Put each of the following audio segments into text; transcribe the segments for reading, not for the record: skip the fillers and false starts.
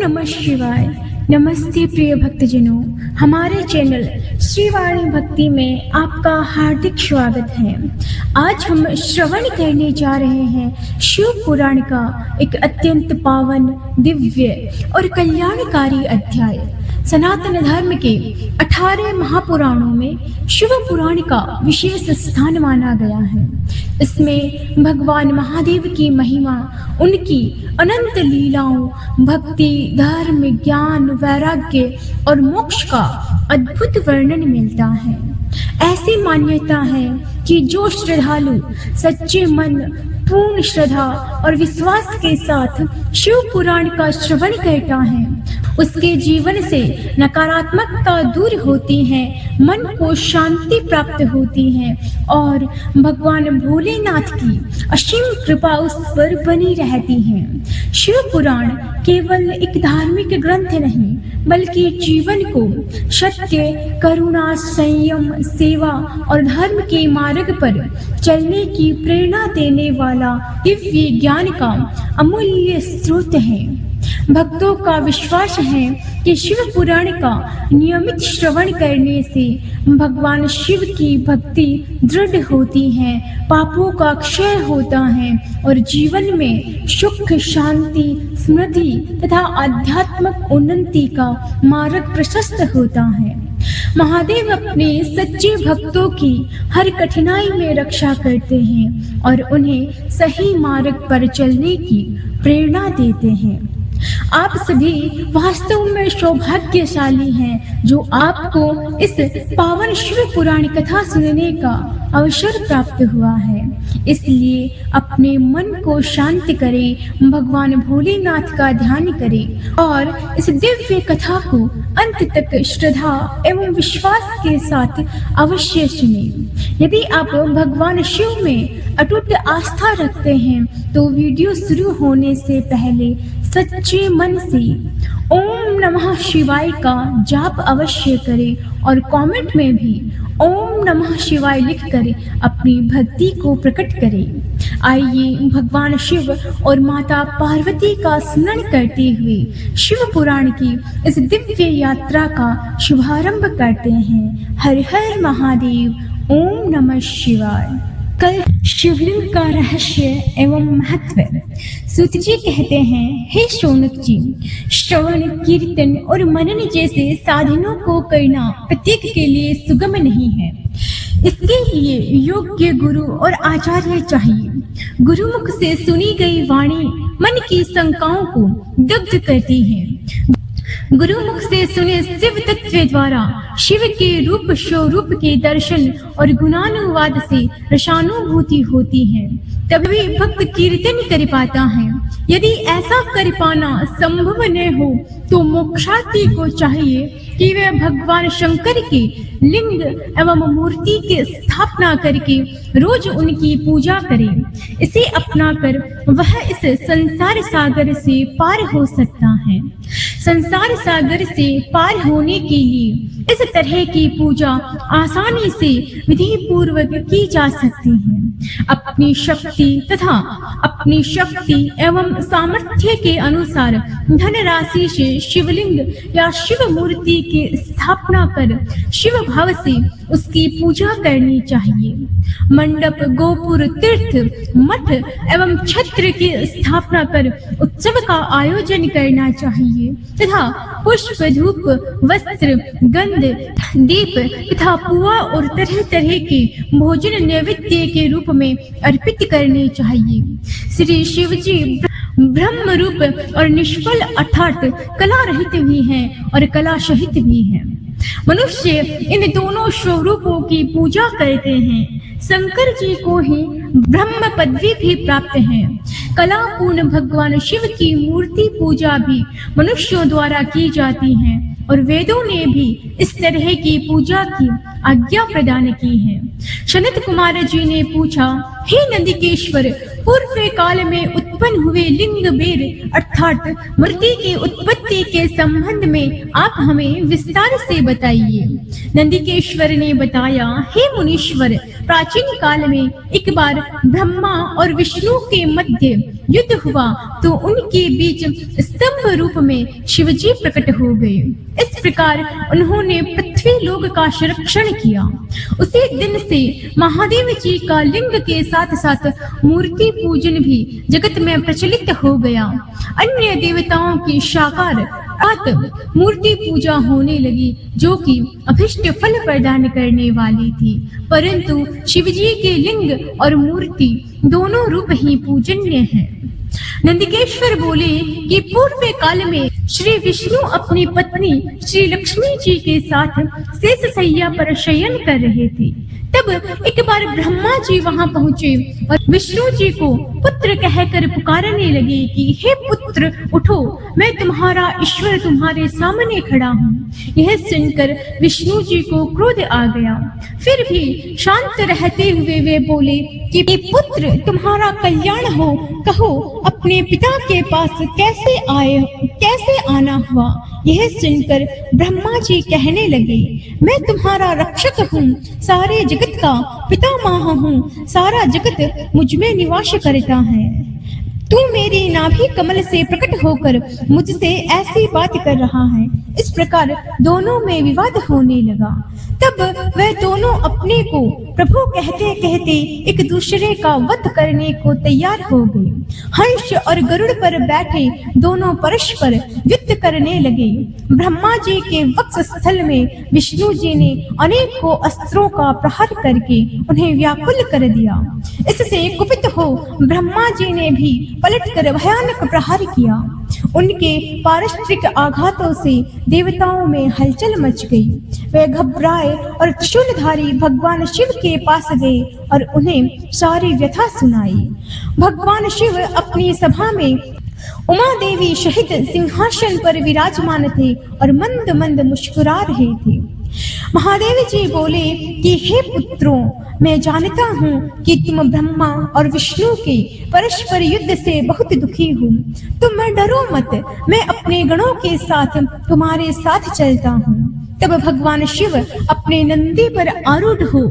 नमः शिवाय। नमस्ते प्रिय भक्तजनों, हमारे चैनल श्रीवाणी भक्ति में आपका हार्दिक स्वागत है। आज हम श्रवण करने जा रहे हैं शिव पुराण का एक अत्यंत पावन, दिव्य और कल्याणकारी अध्याय। सनातन धर्म के 18 महापुराणों में शिव पुराण का विशेष स्थान माना गया है। इसमें भगवान महादेव की महिमा, उनकी अनंत लीलाओं, भक्ति, धर्म, ज्ञान, वैराग्य और मोक्ष का अद्भुत वर्णन मिलता है। ऐसी मान्यता है कि जो श्रद्धालु सच्चे मन, पूर्ण श्रद्धा और विश्वास के साथ शिव पुराण का श्रवण करता है, उसके जीवन से नकारात्मकता दूर होती है, मन को शांति प्राप्त होती है और भगवान भोलेनाथ की असीम कृपा उस पर बनी रहती है। शिव पुराण केवल एक धार्मिक ग्रंथ नहीं, बल्कि जीवन को सत्य, करुणा, संयम, सेवा और धर्म के मार्ग पर चलने की प्रेरणा देने वाला दिव्य ज्ञान का अमूल्य स्रोत है। भक्तों का विश्वास है कि शिव पुराण का नियमित श्रवण करने से भगवान शिव की भक्ति दृढ़ होती है, पापों का क्षय होता है और जीवन में सुख, शांति, समृद्धि तथा आध्यात्मिक उन्नति का मार्ग प्रशस्त होता है। महादेव अपने सच्चे भक्तों की हर कठिनाई में रक्षा करते हैं और उन्हें सही मार्ग पर चलने की प्रेरणा देते हैं। आप सभी वास्तव में सौभाग्यशाली हैं जो आपको इस पावन शिव पुराण कथा सुनने का अवसर प्राप्त हुआ है। इसलिए अपने मन को शांत करें, भगवान भोलेनाथ का ध्यान करें और इस दिव्य कथा को अंत तक श्रद्धा एवं विश्वास के साथ अवश्य सुनें। यदि आप भगवान शिव में अटूट आस्था रखते हैं तो वीडियो शुरू होने से पहले सच्चे मन से ओम नमः शिवाय का जाप अवश्य करें और कमेंट में भी ओम नमः शिवाय लिखकर अपनी भक्ति को प्रकट करें। आइए भगवान शिव और माता पार्वती का स्मरण करते हुए शिव पुराण की इस दिव्य यात्रा का शुभारंभ करते हैं। हर हर महादेव, ओम नमः शिवाय। कल शिवलिंग का रहस्य एवं महत्व। सूत जी कहते हैं, हे शौनक जी, श्रवण, कीर्तन और मनन जैसे साधनों को करना प्रत्येक के लिए सुगम नहीं है। इसके लिए योग्य गुरु और आचार्य चाहिए। गुरुमुख से सुनी गई वाणी मन की शंकाओं को दग्ध करती है। गुरुमुख से सुने शिव तत्व द्वारा शिव के रूप स्वरूप के दर्शन और गुणानुवाद से रसानुभूति होती है, तभी भक्त कीर्तन कर पाता है। यदि ऐसा कर पाना संभव न हो तो मोक्षार्थी को चाहिए कि वह भगवान शंकर के लिंग एवं मूर्ति की स्थापना करके रोज उनकी पूजा करे। इसे अपनाकर वह इस संसार सागर से पार हो सकता है। संसार सागर से पार होने के लिए इस तरह की पूजा आसानी से विधि पूर्वक की जा सकती है। अपनी शक्ति एवं सामर्थ्य के अनुसार धनराशि से शिवलिंग या शिव मूर्ति की स्थापना कर शिव भाव से उसकी पूजा करनी चाहिए। मंडप, गोपुर, तीर्थ, मठ एवं छत्र की स्थापना कर उत्सव का आयोजन करना चाहिए तथा पुष्प, धूप, वस्त्र, गंध, दीप तथा पुआ और तरह तरह के भोजन नैवेद्य के रूप में अर्पित करने चाहिए। श्री शिव जी ब्रह्म रूप और निष्फल अर्थात कला रहित भी हैं और कला सहित भी हैं। मनुष्य इन दोनों स्वरूपों की पूजा करते हैं। शंकर जी को ही ब्रह्म पदवी भी प्राप्त है। कला पूर्ण भगवान शिव की मूर्ति पूजा भी मनुष्यों द्वारा की जाती है और वेदों ने भी इस तरह की पूजा की आज्ञा प्रदान की है। सनत कुमार जी ने पूछा, हे नंदिकेश्वर, पूर्व काल में उत्पन्न हुए लिंग बेर अर्थात मूर्ति की उत्पत्ति के संबंध में आप हमें विस्तार से बताइए। नंदिकेश्वर ने बताया, हे मुनीश्वर, प्राचीन काल में एक बार ब्रह्मा और विष्णु के मध्य युद्ध हुआ तो उनके बीच स्तंभ रूप में शिवजी प्रकट हो गए। इस प्रकार उन्होंने पृथ्वी लोक का संरक्षण किया। उसी दिन से महादेव जी का लिंग के साथ साथ मूर्ति पूजन भी जगत में प्रचलित हो गया। अन्य देवताओं की साकार मूर्ति पूजा होने लगी, जो कि अभिष्ट फल प्रदान करने वाली थी, परंतु शिवजी के लिंग और मूर्ति दोनों रूप ही पूजनीय हैं। नंदिकेश्वर बोले कि पूर्व काल में श्री विष्णु अपनी पत्नी श्री लक्ष्मी जी के साथ शेष शैया पर शयन कर रहे थे। तब एक बार ब्रह्मा जी वहां पहुंचे और विष्णु जी को पुत्र कहकर पुकारने लगे कि हे पुत्र उठो, मैं तुम्हारा ईश्वर तुम्हारे सामने खड़ा हूँ। यह सुनकर विष्णु जी को क्रोध आ गया। फिर भी शांत रहते हुए वे बोले कि पुत्र तुम्हारा कल्याण हो, कहो अपने पिता के पास कैसे आना हुआ। यह सुनकर ब्रह्मा जी कहने लगे, मैं तुम्हारा रक्षक हूँ, सारे जगत का पितामह हूँ, सारा जगत मुझ में निवास करता है। तू मेरी नाभि कमल से प्रकट होकर मुझसे ऐसी बात कर रहा है। इस प्रकार दोनों में विवाद होने लगा। तब वह दोनों अपने को प्रभु कहते कहते एक दूसरे का वध करने को तैयार हो गए। हंस और गरुड़ पर बैठे दोनों परस्पर युद्ध करने लगे। ब्रह्मा जी के वक्ष स्थल में विष्णु जी ने अनेकों अस्त्रों का प्रहार करके उन्हें व्याकुल कर दिया। इससे कुपित हो ब्रह्मा जी ने भी पलटकर भयानक प्रहार किया। उनके पारस्परिक आघातों से देवताओं में हलचल मच गई। वे घबराए और त्रिशूलधारी भगवान शिव के पास गए और उन्हें सारी व्यथा सुनाई। भगवान शिव अपनी सभा में उमा देवी सहित सिंहासन पर विराजमान थे और मंद मंद मुस्कुरा रहे थे। महादेव जी बोले कि हे पुत्रों, मैं जानता हूँ कि तुम ब्रह्मा और विष्णु के परस्पर युद्ध से बहुत दुखी हो। तुम डरो मत, मैं अपने गणों के साथ तुम्हारे साथ चलता हूँ। तब भगवान शिव अपने नंदी पर आरूढ़ हो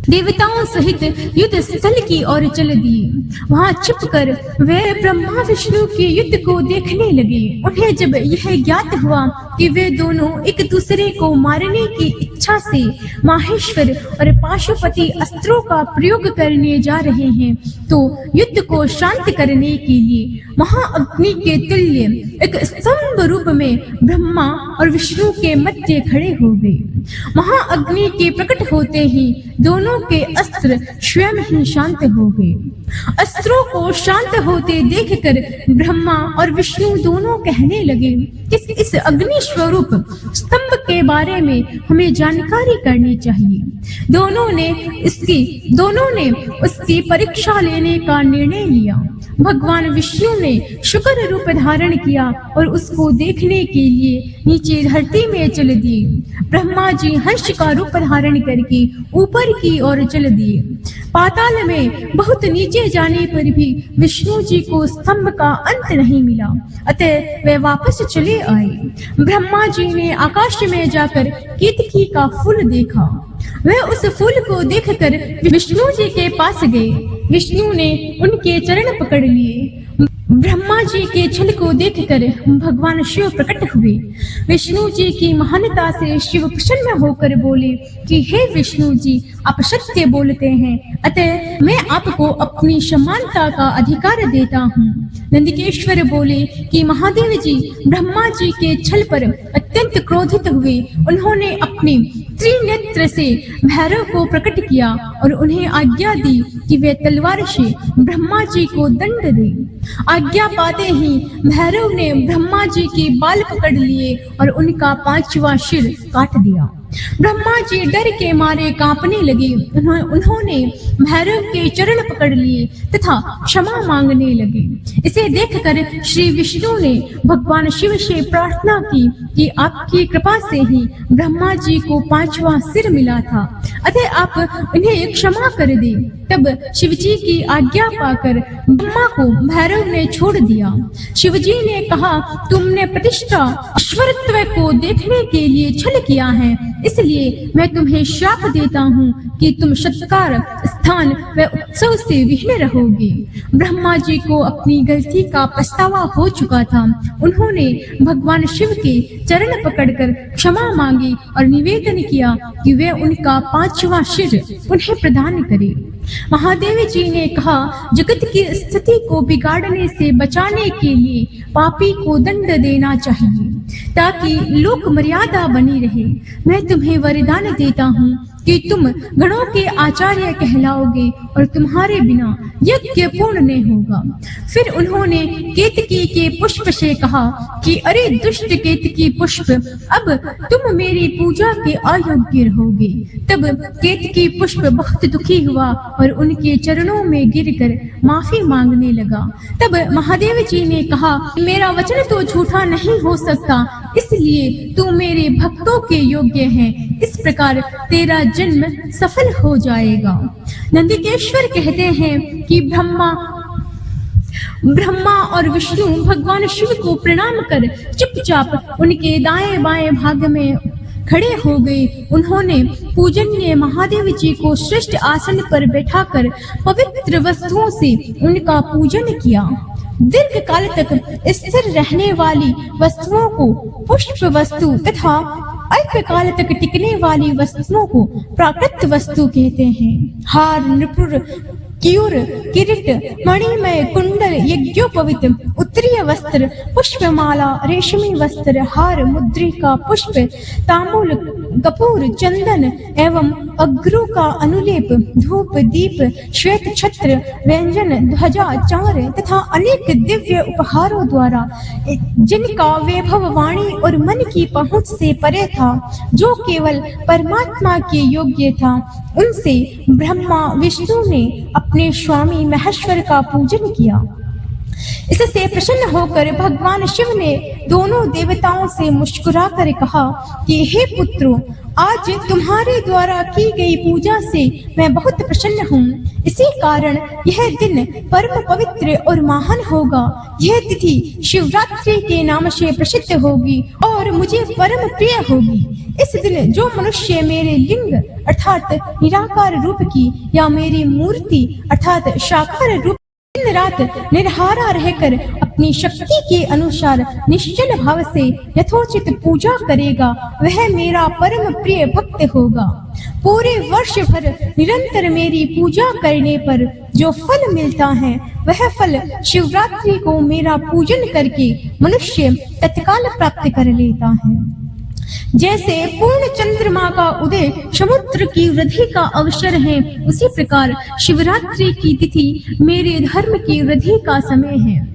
देवताओं सहित युद्ध स्थल की ओर चल दिए। वहां छिपकर वे ब्रह्मा विष्णु के युद्ध को देखने लगे। उन्हें जब यह ज्ञात हुआ कि वे दोनों एक दूसरे को मारने की इच्छा से माहेश्वर और पाशुपति अस्त्रों का प्रयोग करने जा रहे हैं, तो युद्ध को शांत करने के लिए महाअग्नि के तुल्य एक स्तंभ रूप में ब्रह्मा और विष्णु के मध्य खड़े हो गए। महाअग्नि के प्रकट होते ही दोनों के अस्त्र स्वयं ही शांत हो गए। अस्त्रों को शांत होते देखकर ब्रह्मा और विष्णु दोनों कहने लगे कि इस अग्नि स्वरूप स्तंभ के बारे में हमें जानकारी करनी चाहिए। दोनों ने उसकी परीक्षा लेने का निर्णय लिया। भगवान विष्णु ने शुक्र रूप धारण किया और उसको देखने के लिए नीचे धरती में चल दिए। ब्रह्मा जी हंस का रूप धारण करके ऊपर की ओर चल दिए। पाताल में बहुत नीचे जाने पर भी विष्णु जी को स्तंभ का अंत नहीं मिला, अतः वे वापस चले आए। ब्रह्मा जी ने आकाश में जाकर केतकी का फूल देखा। वे उस फूल को देखकर विष्णु जी के पास गए। विष्णु ने उनके चरण पकड़ लिए। ब्रह्मा जी के छल को देखकर भगवान शिव प्रकट हुए। विष्णु जी की महानता से शिव प्रसन्न होकर बोले कि हे विष्णु जी, आप सत्य बोलते हैं, अतः मैं आपको अपनी समानता का अधिकार देता हूँ। नंदिकेश्वर बोले कि महादेव जी ब्रह्मा जी के छल पर अत्यंत क्रोधित हुए। उन्होंने अपने त्रिनेत्र से भैरव को प्रकट किया और उन्हें आज्ञा दी कि वे तलवार से ब्रह्मा जी को दंड दे। आज्ञा पाते ही भैरव ने ब्रह्मा जी के बाल पकड़ लिए और उनका 5वां सिर काट दिया। ब्रह्मा जी डर के मारे कांपने लगे। उन्होंने भैरव के चरण पकड़ लिए तथा क्षमा मांगने लगे। इसे देखकर श्री विष्णु ने भगवान शिव से प्रार्थना की कि आपकी कृपा से ही ब्रह्मा जी को 5वां सिर मिला था, अतः आप उन्हें क्षमा कर दे। तब शिवजी की आज्ञा पाकर ब्रह्मा को भैरव ने छोड़ दिया। शिवजी ने कहा, तुमने प्रतिष्ठा ईश्वरत्व को देखने के लिए छल किया है, इसलिए मैं तुम्हें श्राप देता हूँ कि तुम सत्कार, स्थान व उत्सव से विहीन रहोगे। ब्रह्मा जी को अपनी गलती का पछतावा हो चुका था। उन्होंने भगवान शिव के चरण पकड़कर क्षमा मांगी और निवेदन किया कि वे उनका 5वां सिर उन्हें प्रदान करें। महादेव जी ने कहा, जगत की स्थिति को बिगाड़ने से बचाने के लिए पापी को दंड देना चाहिए ताकि लोक मर्यादा बनी रहे। मैं तुम्हें वरदान देता हूँ कि तुम गणों के आचार्य कहलाओगे और तुम्हारे बिना यज्ञ पूर्ण नहीं होगा। फिर उन्होंने केतकी के पुष्प से कहा कि अरे दुष्ट केतकी पुष्प, अब तुम मेरी पूजा के अयोग्य रहोगे। तब केतकी पुष्प बहुत दुखी हुआ और उनके चरणों में गिरकर माफी मांगने लगा। तब महादेव जी ने कहा, मेरा वचन तो झूठा नहीं हो सकता, इसलिए तू मेरे भक्तों के योग्य है। इस प्रकार तेरा जन्म सफल हो जाएगा। नंदिकेश्वर कहते हैं कि ब्रह्मा और विष्णु भगवान शिव को प्रणाम कर चुपचाप उनके दाएं बाएं भाग में खड़े हो गए। उन्होंने पूजनीय महादेव जी को श्रेष्ठ आसन पर बैठाकर पवित्र वस्तुओं से उनका पूजन किया। दीर्घ काल तक स्थिर रहने वाली वस्तुओं को पुष्प वस्तु तथा अल्प काल तक टिकने वाली वस्तुओं को प्राकृत वस्तु कहते हैं। हार, नूपुर, क्यूर, किरीट, मणिमय, कुंडल, यज्ञोपवीत, उत्तरीय वस्त्र, पुष्पमाला, रेशमी वस्त्र, हार, मुद्रिका, पुष्प, तांबूल, कपूर, चंदन एवं अग्रू का अनुलेप, धूप, दीप, श्वेत छत्र, व्यंजन, ध्वजा, चार तथा अनेक दिव्य उपहारों द्वारा जिनका वैभव वाणी और मन की पहुंच से परे था, जो केवल परमात्मा के योग्य था, उनसे ब्रह्मा विष्णु ने अपने स्वामी महेश्वर का पूजन किया। इससे प्रसन्न होकर भगवान शिव ने दोनों देवताओं से मुस्कुराकर कहा कि हे पुत्रों, आज तुम्हारे द्वारा की गई पूजा से मैं बहुत प्रसन्न हूँ। इसी कारण यह दिन परम पवित्र और महान होगा। यह तिथि शिवरात्रि के नाम से प्रसिद्ध होगी और मुझे परम प्रिय होगी। इस दिन जो मनुष्य मेरे लिंग अर्थात निराकार रूप की या मेरी मूर्ति अर्थात साकार रूप दिन रात निर्हारा रहकर अपनी शक्ति के अनुसार निश्चल भाव से यथोचित पूजा करेगा, वह मेरा परम प्रिय भक्त होगा। पूरे वर्ष भर निरंतर मेरी पूजा करने पर जो फल मिलता है, वह फल शिवरात्रि को मेरा पूजन करके मनुष्य तत्काल प्राप्त कर लेता है। जैसे पूर्ण चंद्रमा का उदय समुद्र की वृद्धि का अवसर है, उसी प्रकार शिवरात्रि की तिथि मेरे धर्म की वृद्धि का समय है।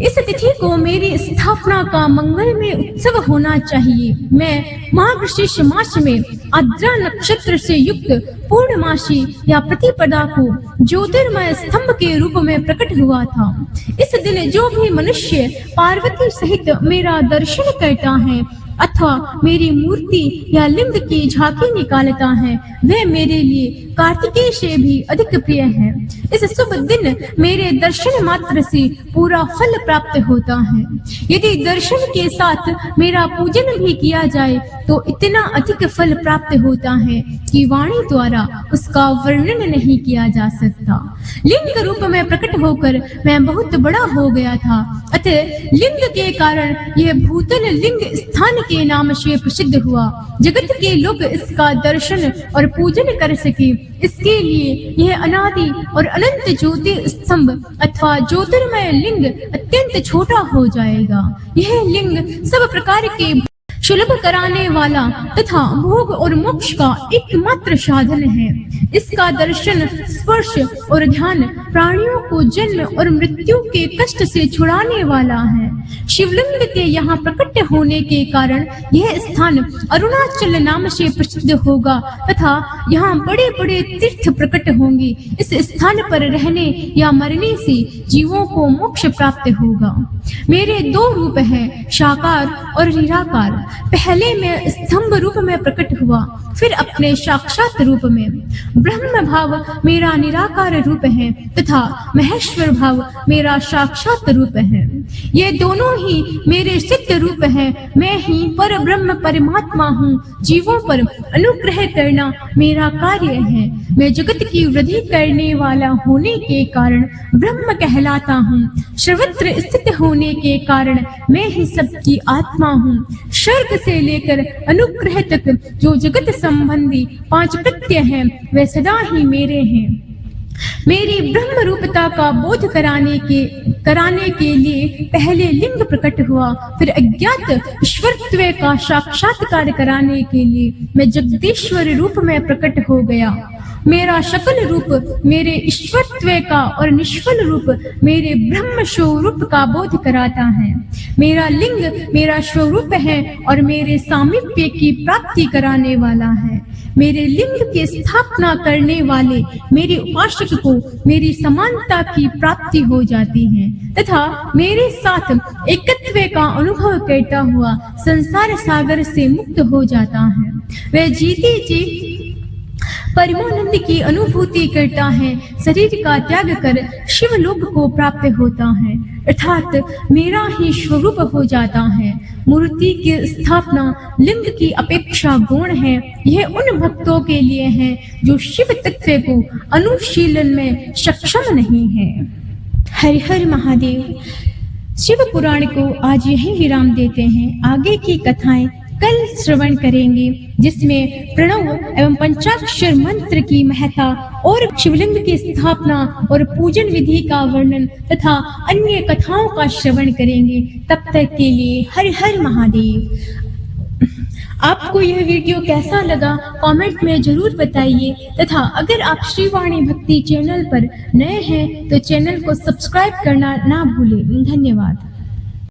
इस तिथि को मेरी स्थापना का मंगलमय उत्सव होना चाहिए। मैं मार्गशीर्ष मास में आद्रा नक्षत्र से युक्त पूर्णमासी या प्रतिपदा को ज्योतिर्मय स्तंभ के रूप में प्रकट हुआ था। इस दिन जो भी मनुष्य पार्वती सहित मेरा दर्शन करता है अथवा मेरी मूर्ति या लिंग की झांकी निकालता है, वह मेरे लिए कार्तिकेय से भी अधिक प्रिय है। इस शुभ दिन मेरे दर्शन मात्र से पूरा फल प्राप्त होता है। यदि दर्शन के साथ मेरा पूजन भी किया जाए तो इतना अधिक फल प्राप्त होता है कि वाणी द्वारा उसका वर्णन नहीं किया जा सकता। लिंग रूप में प्रकट होकर मैं बहुत बड़ा हो गया था, अतः लिंग के कारण यह भूतल लिंग स्थान के नाम से प्रसिद्ध हुआ। जगत के लोग इसका दर्शन और पूजन कर सके, इसके लिए यह अनादि और अनंत ज्योति स्तंभ अथवा ज्योतिर्मय लिंग अत्यंत छोटा हो जाएगा। यह लिंग सब प्रकार के सुलभ कराने वाला तथा भोग और मोक्ष का एकमात्र साधन है। इसका दर्शन, स्पर्श और ध्यान प्राणियों को जन्म और मृत्यु के कष्ट से छुड़ाने वाला है। शिवलिंग के यहाँ प्रकट होने के कारण यह स्थान अरुणाचल नाम से प्रसिद्ध होगा तथा यहाँ बड़े बड़े तीर्थ प्रकट होंगे। इस स्थान पर रहने या मरने से जीवों को मोक्ष प्राप्त होगा। मेरे दो रूप हैं, साकार और निराकार। पहले मैं स्तंभ रूप में प्रकट हुआ, फिर अपने साक्षात रूप में। ब्रह्म भाव मेरा निराकार रूप है तथा महेश्वर भाव मेरा साक्षात रूप है। ये दोनों ही मेरे सिद्ध रूप हैं। मैं ही पर ब्रह्म परमात्मा हूँ। जीवों पर अनुग्रह करना मेरा कार्य है। मैं जगत की वृद्धि करने वाला होने के कारण ब्रह्म कहलाता हूँ। सर्वत्र स्थित होने के कारण मैं ही सबकी आत्मा हूँ। स्वर्ग से लेकर अनुग्रह तक जो जगत संबंधी 5 कृत्य हैं वे सदा ही मेरे हैं। मेरी ब्रह्म रूपता का बोध कराने के लिए पहले लिंग प्रकट हुआ, फिर अज्ञात ईश्वरत्व का साक्षात्कार कराने के लिए मैं जगदीश्वर रूप में प्रकट हो गया। मेरा सकल रूप मेरे ईश्वरत्व का और निष्फल रूप मेरे ब्रह्म स्वरूप का बोध कराता है। मेरा लिंग मेरा स्वरूप है और मेरे सामीप्य की प्राप्ति कराने वाला है। मेरे लिंग की स्थापना करने वाले मेरे उपासक को मेरी समानता की प्राप्ति हो जाती है तथा मेरे साथ एकत्व का अनुभव करता हुआ संसार सागर से मुक्त हो जाता है। वह जीते जी परमानंद की अनुभूति करता है, शरीर का त्याग कर शिवलोक को प्राप्त होता है, अर्थात मेरा ही स्वरूप हो जाता है। मूर्ति की स्थापना लिंग की अपेक्षा गौण है। यह उन भक्तों के लिए है जो शिव तत्व को अनुशीलन में सक्षम नहीं है। हर हर महादेव। शिव पुराण को आज यही विराम देते हैं। आगे की कथाएं कल श्रवण करेंगे, जिसमें प्रणव एवं पंचाक्षर मंत्र की महत्ता और शिवलिंग की स्थापना और पूजन विधि का वर्णन तथा अन्य कथाओं का श्रवण करेंगे। तब तक के लिए हर हर महादेव। आपको यह वीडियो कैसा लगा कमेंट में जरूर बताइए तथा अगर आप श्रीवाणी भक्ति चैनल पर नए हैं तो चैनल को सब्सक्राइब करना ना भूलें। धन्यवाद।